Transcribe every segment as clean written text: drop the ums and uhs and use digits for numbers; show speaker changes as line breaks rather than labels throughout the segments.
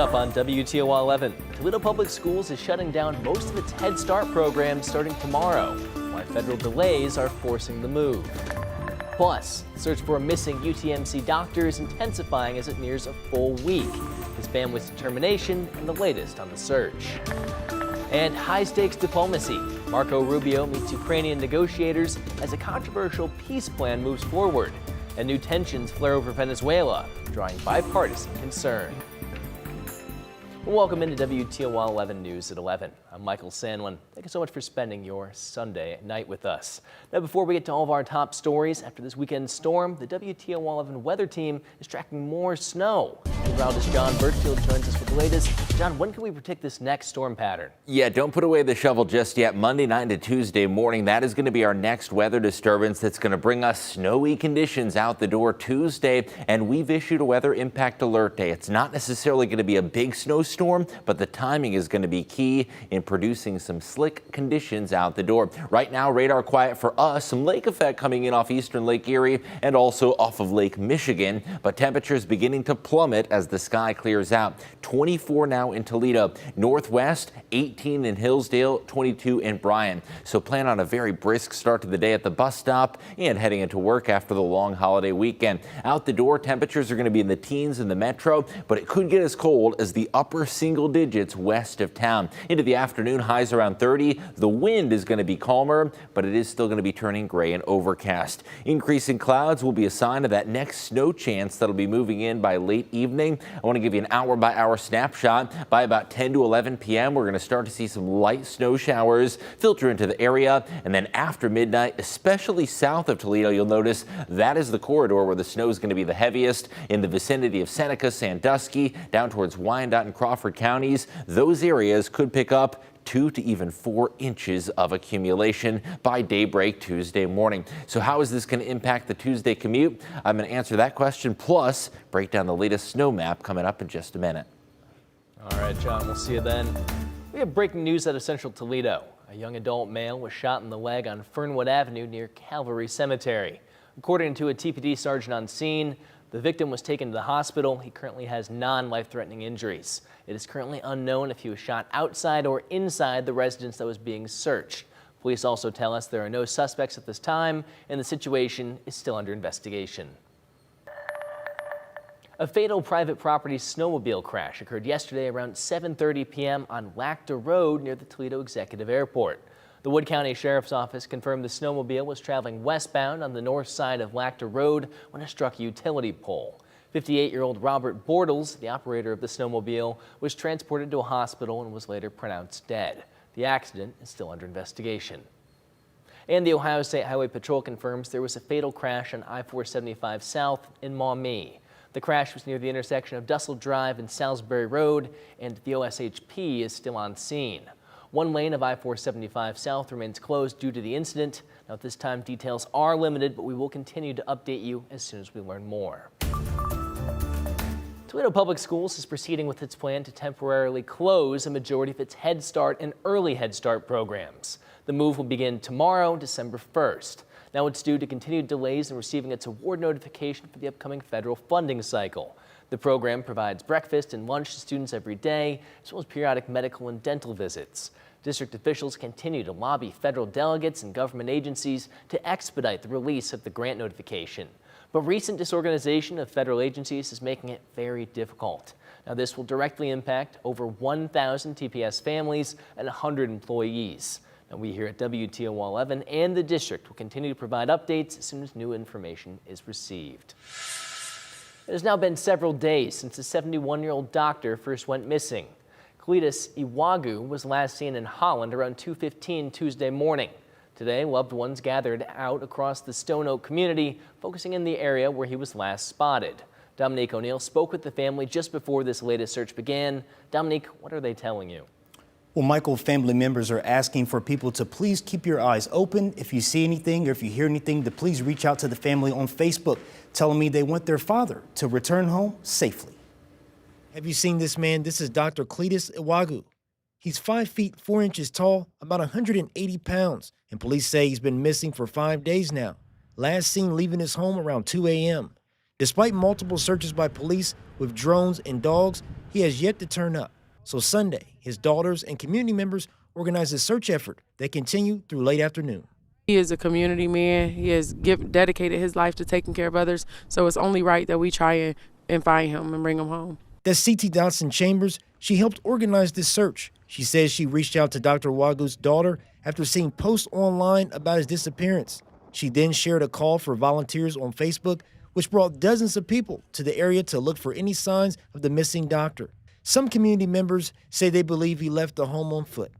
up on WTOL 11, Toledo Public Schools is shutting down most of its Head Start programs starting tomorrow, why federal delays are forcing the move. Plus, the search for missing UTMC doctor is intensifying as it nears a full week. His family's determination and the latest on the search. And high-stakes diplomacy. Marco Rubio meets Ukrainian negotiators as a controversial peace plan moves forward. And new tensions flare over Venezuela, drawing bipartisan concern. Welcome into WTOL 11 News at 11. I'm Michael Sanwin. Thank you so much for spending your Sunday night with us. Now, before we get to all of our top stories, after this weekend storm, the WTOL 11 weather team is tracking more snow. Meteorologist John Birchfield joins us with the latest. John, when can we predict this next storm pattern?
Yeah, don't put away the shovel just yet. Monday night to Tuesday morning, that is going to be our next weather disturbance that's going to bring us snowy conditions out the door Tuesday. And we've issued a weather impact alert day. It's not necessarily going to be a big snowstorm, but the timing is going to be key in producing some slick conditions out the door. Right now, radar quiet for us. Some lake effect coming in off eastern Lake Erie and also off of Lake Michigan. But temperatures beginning to plummet as the sky clears out. 24 now in Toledo. Northwest, 18 in Hillsdale, 22 in Bryan. So plan on a very brisk start to the day at the bus stop and heading into work after the long holiday weekend. Out the door, temperatures are going to be in the teens in the metro, but it could get as cold as the upper single digits west of town. Into the afternoon, highs around 30. The wind is going to be calmer, but it is still going to be turning gray and overcast. Increasing clouds will be a sign of that next snow chance that'll be moving in by late evening. I want to give you an hour-by-hour snapshot. By about 10 to 11 p.m., we're going to start to see some light snow showers filter into the area. And then after midnight, especially south of Toledo, you'll notice that is the corridor where the snow is going to be the heaviest in the vicinity of Seneca, Sandusky, down towards Wyandotte and Crawford counties. Those areas could pick up 2 to even 4 inches of accumulation by daybreak Tuesday morning. So how is this going to impact the Tuesday commute? I'm going to answer that question, plus break down the latest snow map coming up in just a minute.
All right, John, we'll see you then. We have breaking news out of central Toledo. A young adult male was shot in the leg on Fernwood Avenue near Calvary Cemetery. According to a TPD sergeant on scene, the victim was taken to the hospital. He currently has non-life-threatening injuries. It is currently unknown if he was shot outside or inside the residence that was being searched. Police also tell us there are no suspects at this time, and the situation is still under investigation. A fatal private property snowmobile crash occurred yesterday around 7:30 p.m. on Lacta Road near the Toledo Executive Airport. The Wood County Sheriff's Office confirmed the snowmobile was traveling westbound on the north side of Lacta Road when it struck a utility pole. 58-year-old Robert Bortles, the operator of the snowmobile, was transported to a hospital and was later pronounced dead. The accident is still under investigation. And the Ohio State Highway Patrol confirms there was a fatal crash on I-475 South in Maumee. The crash was near the intersection of Dussel Drive and Salisbury Road, and the OSHP is still on scene. One lane of I-475 South remains closed due to the incident. Now, at this time, details are limited, but we will continue to update you as soon as we learn more. Toledo Public Schools is proceeding with its plan to temporarily close a majority of its Head Start and Early Head Start programs. The move will begin tomorrow, December 1st. Now it's due to continued delays in receiving its award notification for the upcoming federal funding cycle. The program provides breakfast and lunch to students every day, as well as periodic medical and dental visits. District officials continue to lobby federal delegates and government agencies to expedite the release of the grant notification. But recent disorganization of federal agencies is making it very difficult. Now, this will directly impact over 1,000 TPS families and 100 employees. Now, we here at WTOL 11 and the district will continue to provide updates as soon as new information is received. It has now been several days since a 71-year-old doctor first went missing. Cletus Iwagu was last seen in Holland around 2:15 Tuesday morning. Today, loved ones gathered out across the Stone Oak community, focusing in the area where he was last spotted. Dominique O'Neill spoke with the family just before this latest search began. Dominique, what are they telling you?
Well, Michael, family members are asking for people to please keep your eyes open. If you see anything or if you hear anything, to please reach out to the family on Facebook, telling me they want their father to return home safely.
Have you seen this man? This is Dr. Cletus Iwagu. He's 5 feet 4 inches tall, about 180 pounds, and police say he's been missing for 5 days now. Last seen leaving his home around 2 a.m. Despite multiple searches by police with drones and dogs, he has yet to turn up. So Sunday, his daughters and community members organized a search effort that continued through late afternoon.
He is a community man. He has dedicated his life to taking care of others. So it's only right that we try and find him and bring him home.
That's C.T. Dodson Chambers. She helped organize this search. She says she reached out to Dr. Wagu's daughter after seeing posts online about his disappearance. She then shared a call for volunteers on Facebook, which brought dozens of people to the area to look for any signs of the missing doctor. Some community members say they believe he left the home on foot.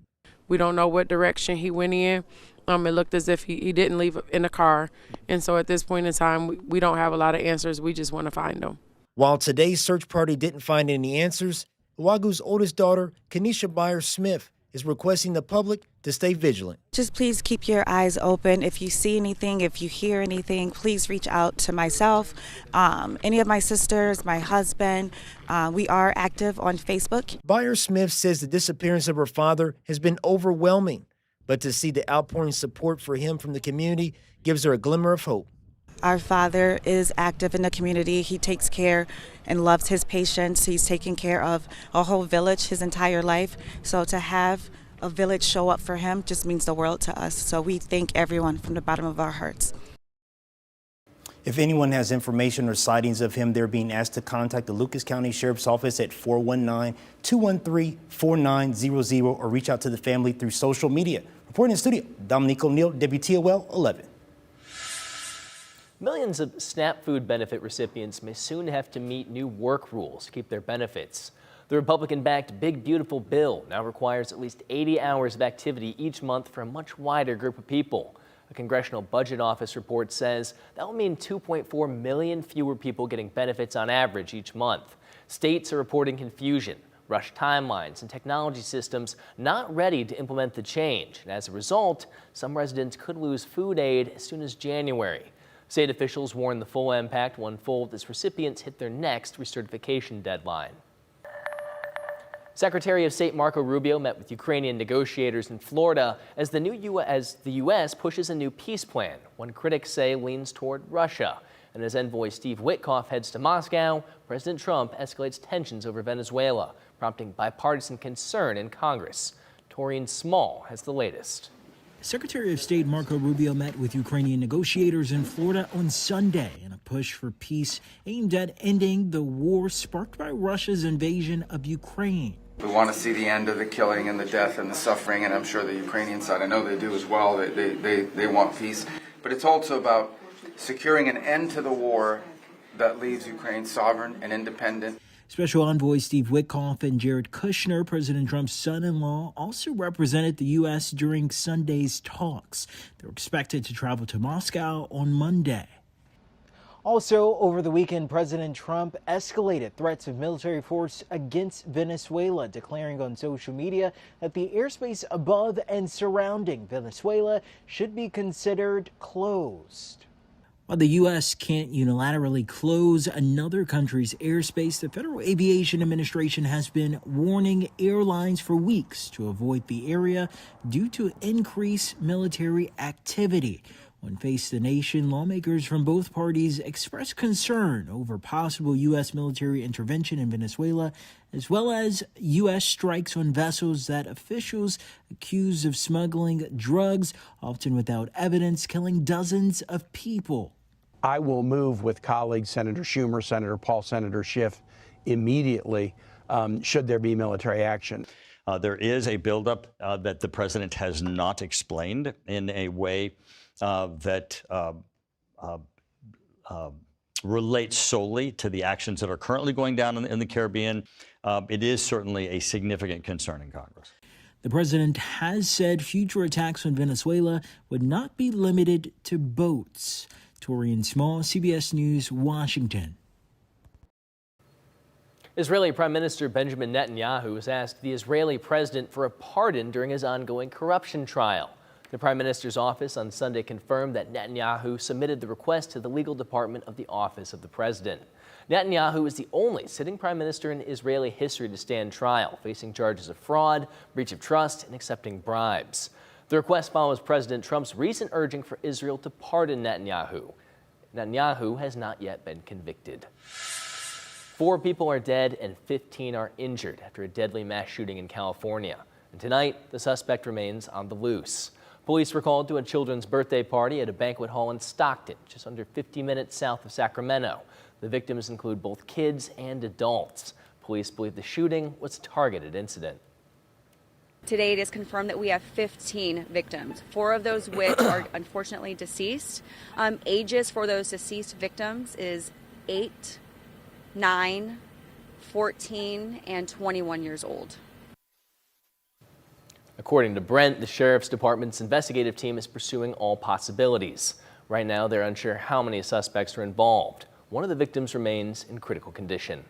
We don't know what direction he went in. It looked as if he didn't leave in a car. And so at this point in time, we don't have a lot of answers. We just want to find him.
While today's search party didn't find any answers, Wagu's oldest daughter, Kenesha Byers-Smith, is requesting the public to stay vigilant.
Just please keep your eyes open. If you see anything, if you hear anything, please reach out to myself, any of my sisters, my husband. We are active on Facebook.
Byers-Smith says the disappearance of her father has been overwhelming, but to see the outpouring support for him from the community gives her a glimmer of hope.
Our father is active in the community. He takes care and loves his patients. He's taken care of a whole village his entire life. So to have a village show up for him just means the world to us. So we thank everyone from the bottom of our hearts.
If anyone has information or sightings of him, they're being asked to contact the Lucas County Sheriff's Office at 419-213-4900 or reach out to the family through social media. Reporting in studio, Dominique O'Neill, WTOL 11.
Millions of SNAP food benefit recipients may soon have to meet new work rules to keep their benefits. The Republican-backed Big Beautiful Bill now requires at least 80 hours of activity each month for a much wider group of people. A Congressional Budget Office report says that will mean 2.4 million fewer people getting benefits on average each month. States are reporting confusion, rushed timelines, and technology systems not ready to implement the change. And as a result, some residents could lose food aid as soon as January. State officials warn the full impact will unfold as recipients hit their next recertification deadline. Secretary of State Marco Rubio met with Ukrainian negotiators in Florida as the U.S. pushes a new peace plan, one critics say leans toward Russia. And as envoy Steve Witkoff heads to Moscow, President Trump escalates tensions over Venezuela, prompting bipartisan concern in Congress. Taurine Small has the latest.
Secretary of State Marco Rubio met with Ukrainian negotiators in Florida on Sunday in a push for peace aimed at ending the war sparked by Russia's invasion of Ukraine.
We want to see the end of the killing and the death and the suffering, and I'm sure the Ukrainian side, I know they do as well, they want peace. But it's also about securing an end to the war that leaves Ukraine sovereign and independent.
Special Envoy Steve Witkoff and Jared Kushner, President Trump's son-in-law, also represented the U.S. during Sunday's talks. They're expected to travel to Moscow on Monday.
Also, over the weekend, President Trump escalated threats of military force against Venezuela, declaring on social media that the airspace above and surrounding Venezuela should be considered closed.
While the U.S. can't unilaterally close another country's airspace, the Federal Aviation Administration has been warning airlines for weeks to avoid the area due to increased military activity. When faced the nation, lawmakers from both parties expressed concern over possible U.S. military intervention in Venezuela, as well as U.S. strikes on vessels that officials accuse of smuggling drugs, often without evidence, killing dozens of people.
I will move with colleagues Senator Schumer, Senator Paul, Senator Schiff immediately should there be military action.
There is a buildup that the president has not explained in a way that relates solely to the actions that are currently going down in the Caribbean. It is certainly a significant concern in Congress.
The president has said future attacks on Venezuela would not be limited to boats. Taurine Small, CBS News, Washington.
Israeli Prime Minister Benjamin Netanyahu has asked the Israeli president for a pardon during his ongoing corruption trial. The Prime Minister's office on Sunday confirmed that Netanyahu submitted the request to the legal department of the Office of the President. Netanyahu is the only sitting prime minister in Israeli history to stand trial, facing charges of fraud, breach of trust, and accepting bribes. The request follows President Trump's recent urging for Israel to pardon Netanyahu. Netanyahu has not yet been convicted. 4 people are dead and 15 are injured after a deadly mass shooting in California. And tonight, the suspect remains on the loose. Police were called to a children's birthday party at a banquet hall in Stockton, just under 50 minutes south of Sacramento. The victims include both kids and adults. Police believe the shooting was a targeted incident.
Today it is confirmed that we have 15 victims, 4 of those which are unfortunately deceased. Ages for those deceased victims is 8, 9, 14, and 21 years old.
According to Brent, the Sheriff's Department's investigative team is pursuing all possibilities. Right now, they're unsure how many suspects are involved. One of the victims remains in critical condition.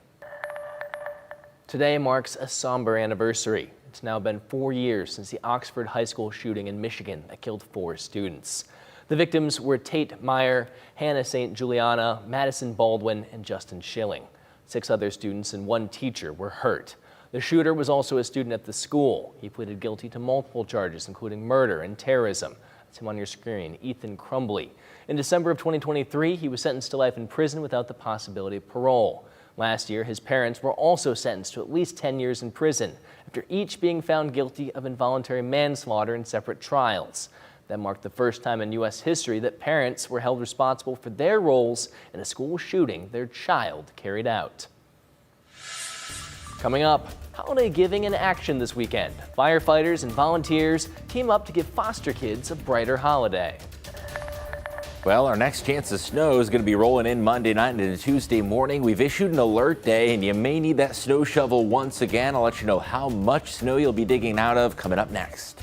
Today marks a somber anniversary. It's now been 4 years since the Oxford High School shooting in Michigan that killed 4 students. The victims were Tate Meyer, Hannah St. Juliana, Madison Baldwin, and Justin Schilling. 6 other students and 1 teacher were hurt. The shooter was also a student at the school. He pleaded guilty to multiple charges, including murder and terrorism. That's him on your screen, Ethan Crumbly. In December of 2023, he was sentenced to life in prison without the possibility of parole. Last year, his parents were also sentenced to at least 10 years in prison, after each being found guilty of involuntary manslaughter in separate trials. That marked the first time in U.S. history that parents were held responsible for their roles in a school shooting their child carried out. Coming up, holiday giving in action this weekend. Firefighters and volunteers team up to give foster kids a brighter holiday.
Well, our next chance of snow is going to be rolling in Monday night into Tuesday morning. We've issued an alert day, and you may need that snow shovel once again. I'll let you know how much snow you'll be digging out of coming up next.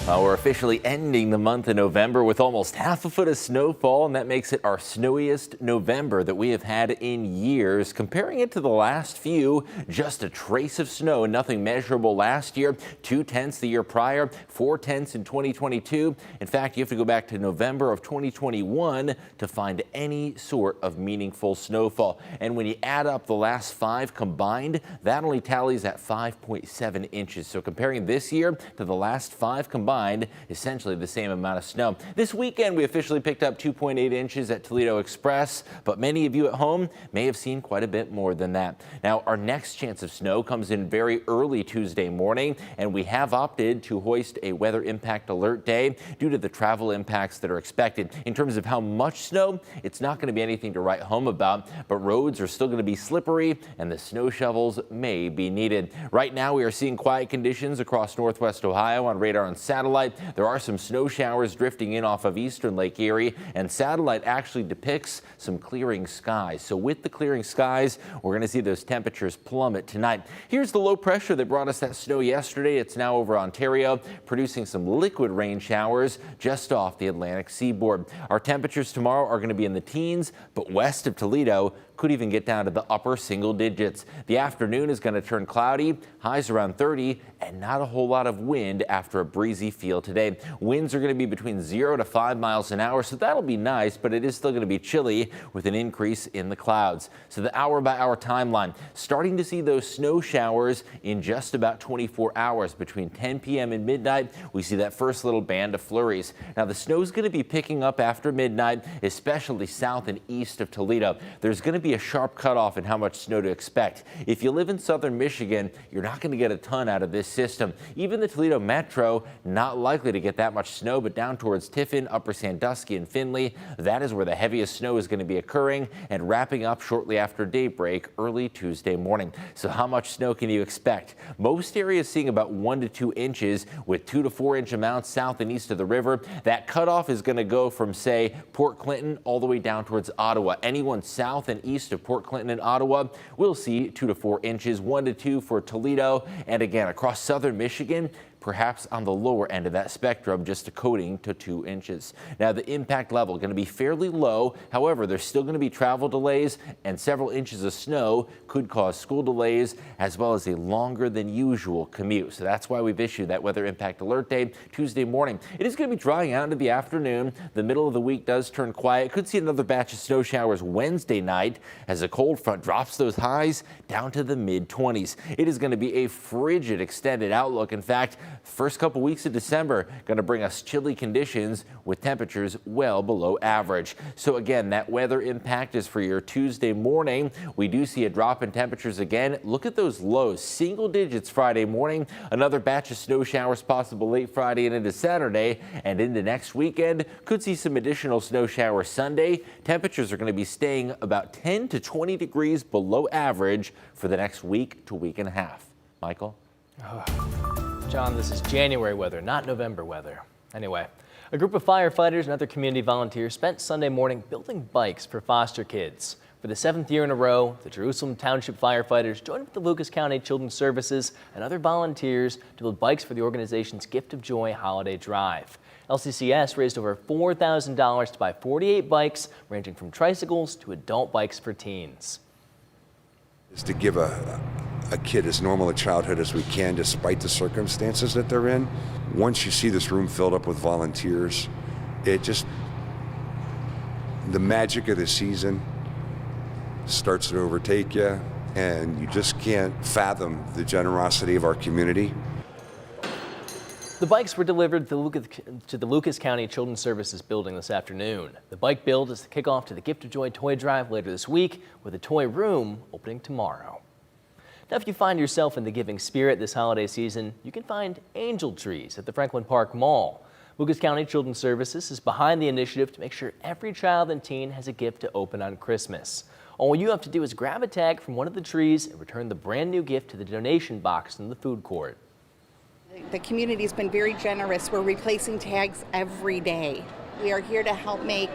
We're officially ending the month of November with almost half a foot of snowfall, and that makes it our snowiest November that we have had in years. Comparing it to the last few, just a trace of snow, nothing measurable last year, 0.2 the year prior, 0.4 in 2022. In fact, you have to go back to November of 2021 to find any sort of meaningful snowfall. And when you add up the last 5 combined, that only tallies at 5.7 inches. So comparing this year to the last 5 combined, combined, essentially the same amount of snow. This weekend, we officially picked up 2.8 inches at Toledo Express, but many of you at home may have seen quite a bit more than that. Now, our next chance of snow comes in very early Tuesday morning, and we have opted to hoist a weather impact alert day due to the travel impacts that are expected. In terms of how much snow, it's not going to be anything to write home about, but roads are still going to be slippery and the snow shovels may be needed. Right now, we are seeing quiet conditions across northwest Ohio on radar and satellite. There are some snow showers drifting in off of eastern Lake Erie, and satellite actually depicts some clearing skies. So with the clearing skies, we're going to see those temperatures plummet tonight. Here's the low pressure that brought us that snow yesterday. It's now over Ontario, producing some liquid rain showers just off the Atlantic seaboard. Our temperatures tomorrow are going to be in the teens, but west of Toledo could even get down to the upper single digits. The afternoon is going to turn cloudy, highs around 30, and not a whole lot of wind after a breezy feel today. Winds are going to be between 0 to 5 miles an hour, so that'll be nice, but it is still going to be chilly with an increase in the clouds. So the hour-by-hour timeline, starting to see those snow showers in just about 24 hours. Between 10 p.m. and midnight, we see that first little band of flurries. Now, the snow is going to be picking up after midnight, especially south and east of Toledo. There's going to be a sharp cutoff in how much snow to expect. If you live in southern Michigan, you're not going to get a ton out of this system. Even the Toledo Metro, not likely to get that much snow, but down towards Tiffin, Upper Sandusky, and Findlay, that is where the heaviest snow is going to be occurring and wrapping up shortly after daybreak early Tuesday morning. So how much snow can you expect? Most areas seeing about 1 to 2 inches with 2 to 4 inch amounts south and east of the river. That cutoff is going to go from, say, Port Clinton all the way down towards Ottawa. Anyone south and east of Port Clinton and Ottawa will see 2 to 4 inches, 1 to 2 for Toledo, and again across southern Michigan, perhaps on the lower end of that spectrum, just a coating to 2 inches. Now, the impact level going to be fairly low. However, there's still going to be travel delays, and several inches of snow could cause school delays as well as a longer than usual commute. So that's why we've issued that weather impact alert day Tuesday morning. It is going to be drying out into the afternoon. The middle of the week does turn quiet. Could see another batch of snow showers Wednesday night as a cold front drops those highs down to the mid-20s. It is going to be a frigid extended outlook. In fact, first couple weeks of December going to bring us chilly conditions with temperatures well below average. So again, that weather impact is for your Tuesday morning. We do see a drop in temperatures again. Look at those lows, single digits Friday morning. Another batch of snow showers possible late Friday and into Saturday, and into next weekend. Could see some additional snow showers Sunday. Temperatures are going to be staying about 10 to 20 degrees below average for the next week to week and a half. Michael?
John, this is January weather, not November weather. Anyway, a group of firefighters and other community volunteers spent Sunday morning building bikes for foster kids. For the 7th year in a row, the Jerusalem Township firefighters joined with the Lucas County Children's Services and other volunteers to build bikes for the organization's Gift of Joy holiday drive. LCCS raised over $4,000 to buy 48 bikes, ranging from tricycles to adult bikes for teens.
Is to give a kid as normal a childhood as we can, despite the circumstances that they're in. Once you see this room filled up with volunteers, the magic of the season starts to overtake you, and you just can't fathom the generosity of our community.
The bikes were delivered to the Lucas County Children's Services building this afternoon. The bike build is the kickoff to the Gift of Joy toy drive later this week, with the toy room opening tomorrow. Now, if you find yourself in the giving spirit this holiday season, you can find angel trees at the Franklin Park Mall. Lucas County Children's Services is behind the initiative to make sure every child and teen has a gift to open on Christmas. All you have to do is grab a tag from one of the trees and return the brand new gift to the donation box in the food court.
The community's been very generous. We're replacing tags every day. We are here to help make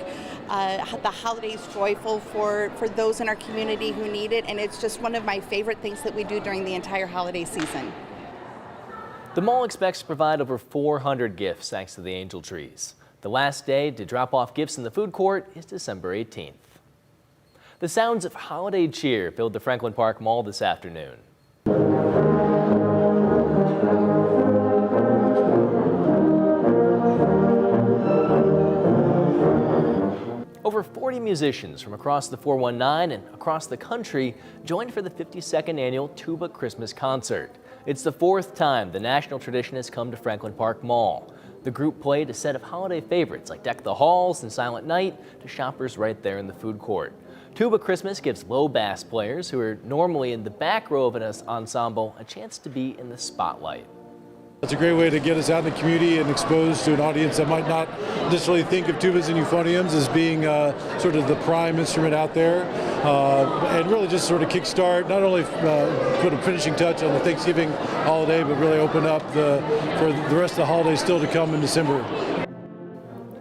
the holidays joyful for those in our community who need it, and it's just one of my favorite things that we do during the entire holiday season.
The mall expects to provide over 400 gifts thanks to the angel trees. The last day to drop off gifts in the food court is December 18th. The sounds of holiday cheer filled the Franklin Park Mall this afternoon. Over 40 musicians from across the 419 and across the country joined for the 52nd annual Tuba Christmas Concert. It's the 4th time the national tradition has come to Franklin Park Mall. The group played a set of holiday favorites like Deck the Halls and Silent Night to shoppers right there in the food court. Tuba Christmas gives low bass players, who are normally in the back row of an ensemble, a chance to be in the spotlight.
It's a great way to get us out in the community and exposed to an audience that might not necessarily think of tubas and euphoniums as being sort of the prime instrument out there, and really just sort of kickstart, not only put a finishing touch on the Thanksgiving holiday, but really open up for the rest of the holidays still to come in December.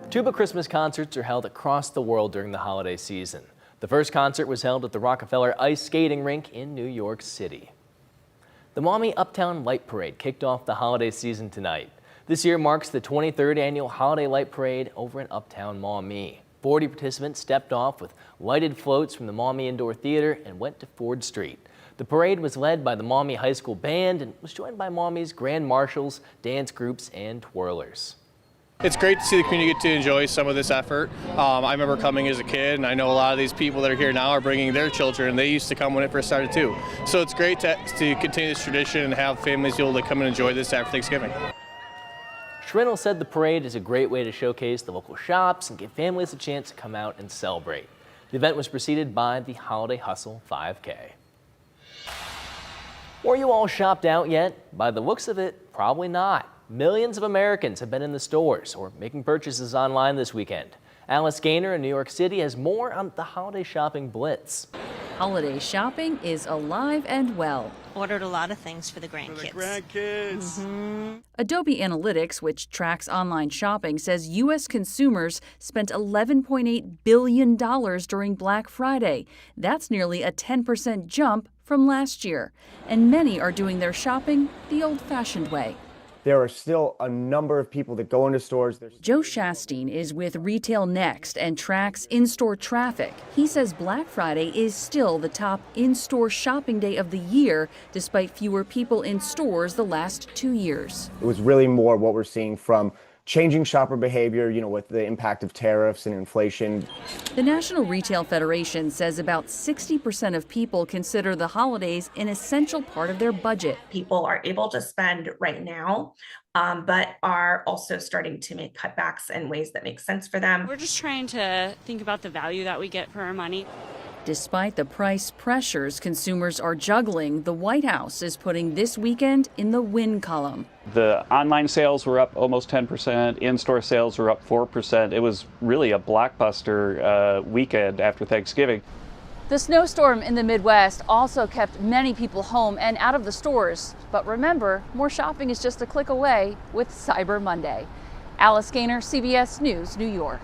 Tuba Christmas concerts are held across the world during the holiday season. The first concert was held at the Rockefeller Ice Skating Rink in New York City. The Maumee Uptown Light Parade kicked off the holiday season tonight. This year marks the 23rd annual Holiday Light Parade over in Uptown Maumee. 40 participants stepped off with lighted floats from the Maumee Indoor Theater and went to Ford Street. The parade was led by the Maumee High School Band and was joined by Maumee's Grand Marshals, dance groups, and twirlers.
It's great to see the community get to enjoy some of this effort. I remember coming as a kid, and I know a lot of these people that are here now are bringing their children. They used to come when it first started too. So it's great to continue this tradition and have families be able to come and enjoy this after Thanksgiving.
Schrinnell said the parade is a great way to showcase the local shops and give families a chance to come out and celebrate. The event was preceded by the Holiday Hustle 5K. Were you all shopped out yet? By the looks of it, probably not. Millions of Americans have been in the stores or making purchases online this weekend. Alice Gaynor in New York City has more on the holiday shopping blitz.
Holiday shopping is alive and well.
Ordered a lot of things for the grandkids.
Adobe Analytics, which tracks online shopping, says U.S. consumers spent $11.8 billion during Black Friday. That's nearly a 10% jump from last year. And many are doing their shopping the old-fashioned way.
There are still a number of people that go into stores.
Joe Shasteen is with Retail Next and tracks in-store traffic. He says Black Friday is still the top in-store shopping day of the year, despite fewer people in stores the last 2 years.
It was really more what we're seeing from changing shopper behavior, with the impact of tariffs and inflation.
The National Retail Federation says about 60% of people consider the holidays an essential part of their budget.
People are able to spend right now, but are also starting to make cutbacks in ways that make sense for them.
We're just trying to think about the value that we get for our money.
Despite the price pressures consumers are juggling, the White House is putting this weekend in the win column.
The online sales were up almost 10%, in-store sales were up 4%. It was really a blockbuster weekend after Thanksgiving.
The snowstorm in the Midwest also kept many people home and out of the stores. But remember, more shopping is just a click away with Cyber Monday. Alice Gaynor, CBS News, New York.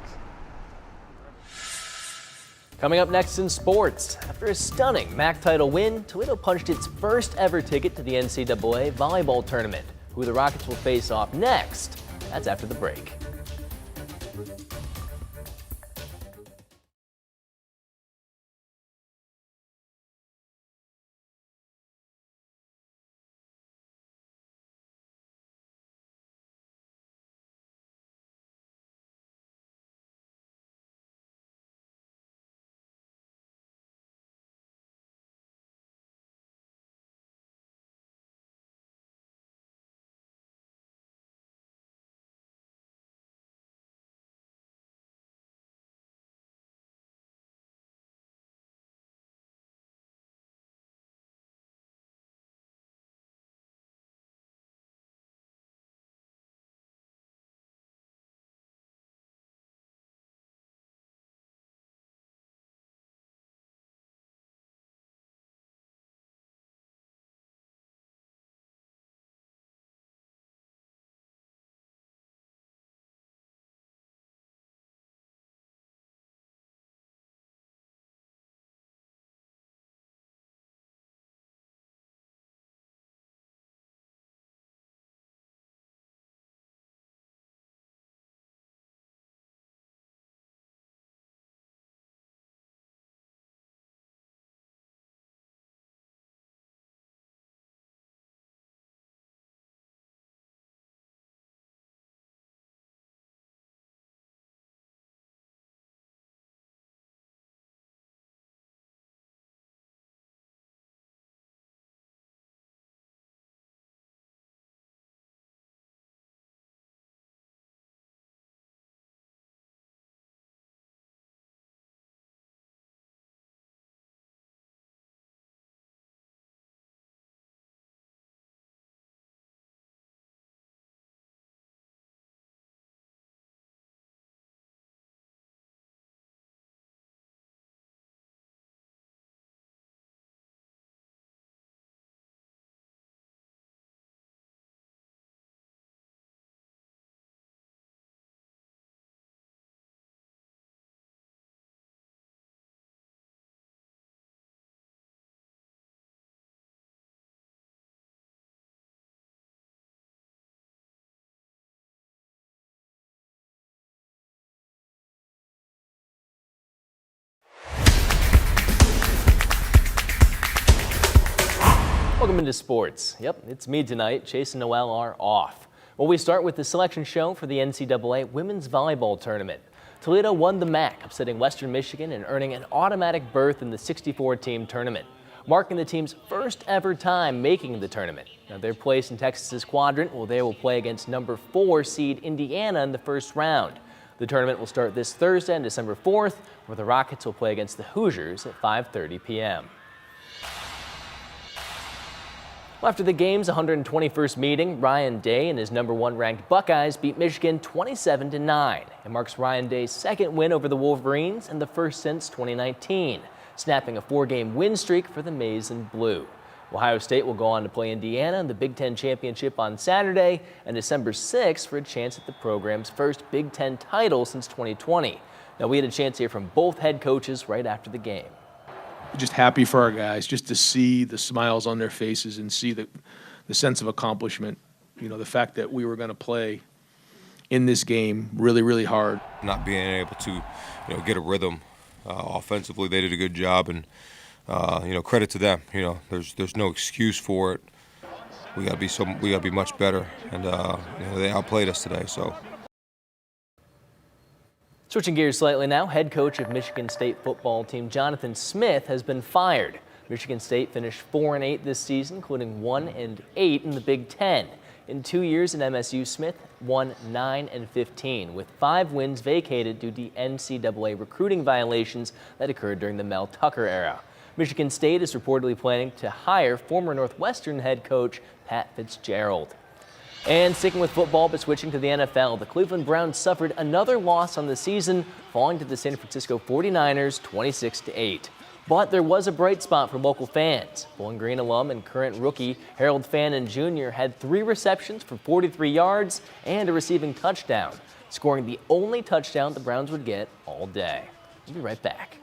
Coming up next in sports, after a stunning MAC title win, Toledo punched its first ever ticket to the NCAA volleyball tournament. Who the Rockets will face off next, that's after the break. Welcome into sports. Yep, it's me tonight. Chase and Noel are off. Well, we start with the selection show for the NCAA Women's Volleyball Tournament. Toledo won the MAC, upsetting Western Michigan and earning an automatic berth in the 64-team tournament, marking the team's first ever time making the tournament. Now, their place in Texas's quadrant, well, they will play against number 4 seed Indiana in the first round. The tournament will start this Thursday on December 4th, where the Rockets will play against the Hoosiers at 5:30 p.m. After the game's 121st meeting, Ryan Day and his number 1 ranked Buckeyes beat Michigan 27-9. It marks Ryan Day's second win over the Wolverines and the first since 2019, snapping a 4-game win streak for the Maize and Blue. Ohio State will go on to play Indiana in the Big Ten Championship on Saturday and December 6th for a chance at the program's first Big Ten title since 2020. Now, we had a chance to hear from both head coaches right after the game.
Just happy for our guys, just to see the smiles on their faces and see the sense of accomplishment. You know, the fact that we were going to play in this game really, really hard.
Not being able to, get a rhythm offensively, they did a good job, and credit to them. There's no excuse for it. We got to be much better, and they outplayed us today. So.
Switching gears slightly now, head coach of Michigan State football team Jonathan Smith has been fired. Michigan State finished 4-8 this season, including 1-8 in the Big Ten. In 2 years at MSU, Smith won 9-15, with 5 wins vacated due to NCAA recruiting violations that occurred during the Mel Tucker era. Michigan State is reportedly planning to hire former Northwestern head coach Pat Fitzgerald. And sticking with football, but switching to the NFL, the Cleveland Browns suffered another loss on the season, falling to the San Francisco 49ers 26-8. But there was a bright spot for local fans. Bowling Green alum and current rookie Harold Fannin Jr. had 3 receptions for 43 yards and a receiving touchdown, scoring the only touchdown the Browns would get all day. We'll be right back.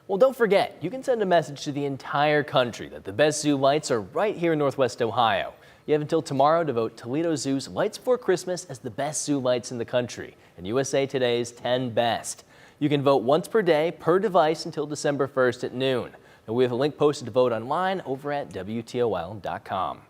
Well, don't forget, you can send a message to the entire country that the best zoo lights are right here in Northwest Ohio. You have until tomorrow to vote Toledo Zoo's Lights for Christmas as the best zoo lights in the country and USA Today's 10 Best. You can vote once per day per device until December 1st at noon. And we have a link posted to vote online over at WTOL.com.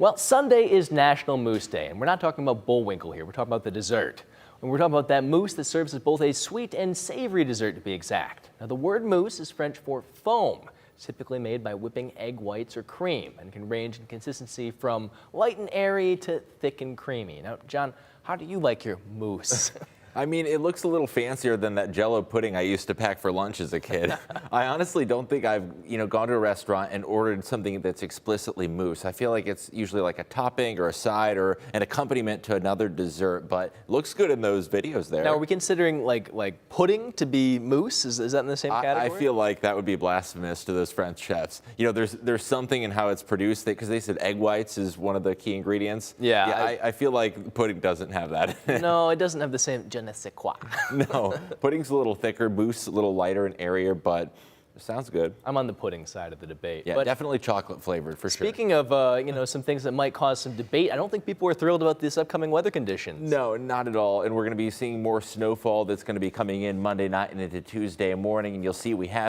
Well, Sunday is National Moose Day, and we're not talking about Bullwinkle here. We're talking about the dessert. And we're talking about that mousse that serves as both a sweet and savory dessert, to be exact. Now, the word mousse is French for foam. typically made by whipping egg whites or cream, and can range in consistency from light and airy to thick and creamy. Now, John, how do you like your mousse?
I mean, it looks a little fancier than that Jell-O pudding I used to pack for lunch as a kid. I honestly don't think I've, gone to a restaurant and ordered something that's explicitly mousse. I feel like it's usually like a topping or a side or an accompaniment to another dessert, but it looks good in those videos there.
Now, are we considering like pudding to be mousse? Is that in the same category?
I feel like that would be blasphemous to those French chefs. There's something in how it's produced, because they said egg whites is one of the key ingredients.
Yeah,
I feel like pudding doesn't have that.
No, it doesn't have the same je ne sais quoi.
No, pudding's a little thicker, mousse a little lighter and airier, but it sounds good.
I'm on the pudding side of the debate.
Yeah,
but
definitely chocolate flavored for sure.
Speaking of, some things that might cause some debate, I don't think people are thrilled about this upcoming weather conditions.
No, not at all. And we're going to be seeing more snowfall that's going to be coming in Monday night and into Tuesday morning, and you'll see we have